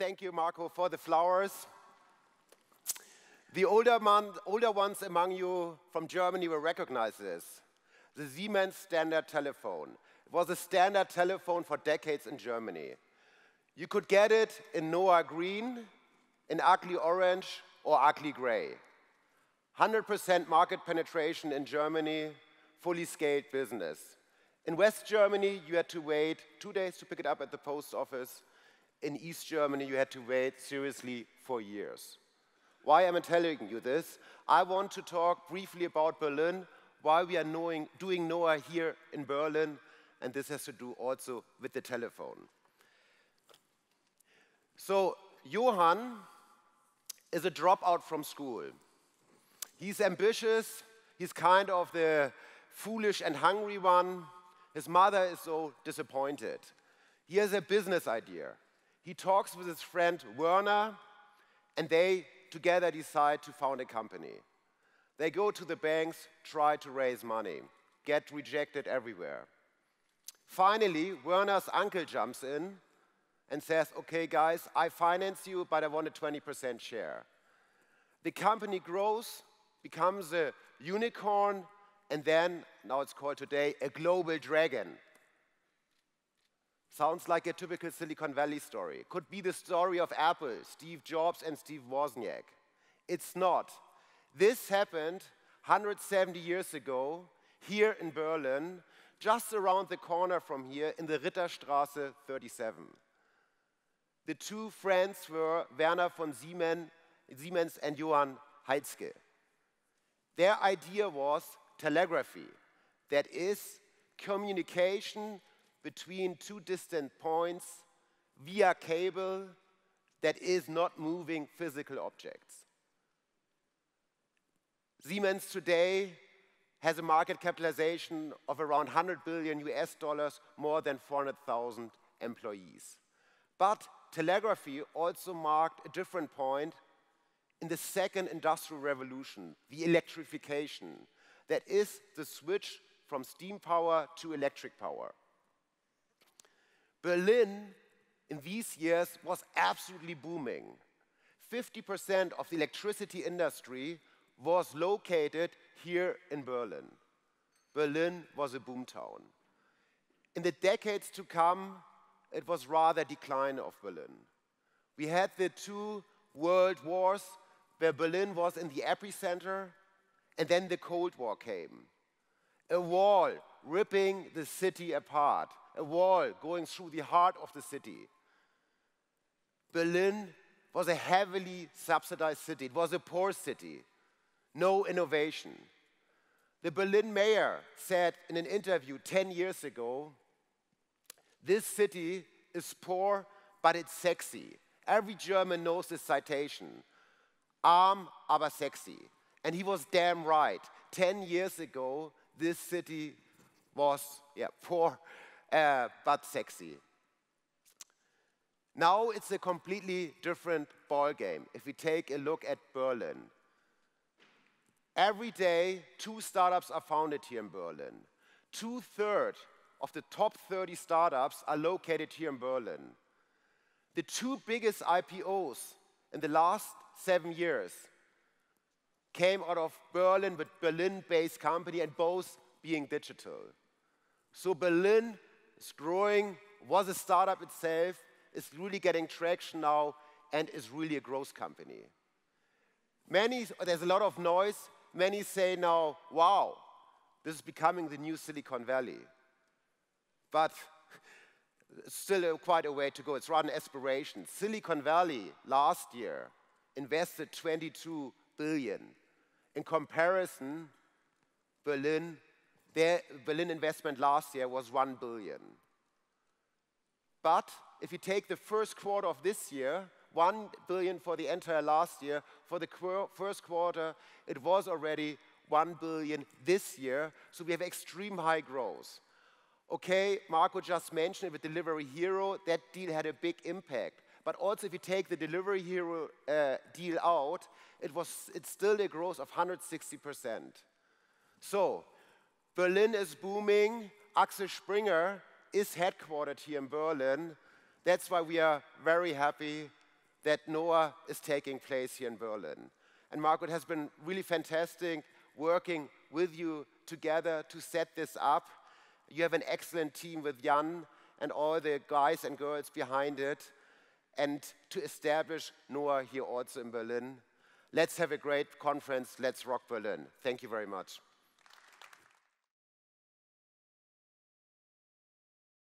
thank you, Marco, for the flowers. The older ones among you from Germany will recognize this. The Siemens standard telephone. It was a standard telephone for decades in Germany. You could get it in NOAH green, in ugly orange, or ugly gray. 100% market penetration in Germany, fully scaled business. In West Germany, you had to wait 2 days to pick it up at the post office. In East Germany, you had to wait seriously for years. Why am I telling you this? I want to talk briefly about Berlin, why we are doing NOAH here in Berlin, and this has to do also with the telephone. So, Johann is a dropout from school. He's ambitious, he's kind of the foolish and hungry one. His mother is so disappointed. He has a business idea. He talks with his friend Werner, and they together decide to found a company. They go to the banks, try to raise money, get rejected everywhere. Finally, Werner's uncle jumps in and says, okay, guys, I finance you, but I want a 20% share. The company grows, becomes a unicorn, and then, now it's called today, a global dragon. Sounds like a typical Silicon Valley story. Could be the story of Apple, Steve Jobs and Steve Wozniak. It's not. This happened 170 years ago here in Berlin, just around the corner from here in the Ritterstraße 37. The two friends were Werner von Siemens and Johann Heitzke. Their idea was telegraphy, that is, communication between two distant points via cable that is not moving physical objects. Siemens today has a market capitalization of around 100 billion US dollars, more than 400,000 employees. But telegraphy also marked a different point in the second industrial revolution, the electrification. That is the switch from steam power to electric power. Berlin in these years was absolutely booming. 50% of the electricity industry was located here in Berlin. Berlin was a boomtown. In the decades to come, it was rather decline of Berlin. We had the two world wars where Berlin was in the epicenter, and then the Cold War came. A wall ripping the city apart, a wall going through the heart of the city. Berlin was a heavily subsidized city. It was a poor city. No innovation. The Berlin mayor said in an interview 10 years ago, this city is poor, but it's sexy. Every German knows this citation. Arm, aber sexy. And he was damn right. 10 years ago, this city was poor, but sexy. Now it's a completely different ballgame if we take a look at Berlin. Every day, 2 startups are founded here in Berlin. 2/3 of the top 30 startups are located here in Berlin. The 2 biggest IPOs in the last 7 years came out of Berlin with Berlin-based company, and both being digital. So Berlin is growing, was a startup itself, is really getting traction now, and is really a growth company. There's a lot of noise. Many say now, wow, this is becoming the new Silicon Valley. But still quite a way to go. It's rather an aspiration. Silicon Valley last year invested 22 billion. In comparison, their Berlin investment last year was 1 billion. But if you take the first quarter of this year, 1 billion for the entire last year, for the first quarter, it was already 1 billion this year, so we have extreme high growth. Okay, Marco just mentioned it with Delivery Hero, that deal had a big impact. But also if you take the Delivery Hero deal out, it's still a growth of 160%. So, Berlin is booming. Axel Springer is headquartered here in Berlin. That's why we are very happy that NOAH is taking place here in Berlin. And Marco, it has been really fantastic working with you together to set this up. You have an excellent team with Jan and all the guys and girls behind it, and to establish NOAH here also in Berlin. Let's have a great conference. Let's rock Berlin. Thank you very much.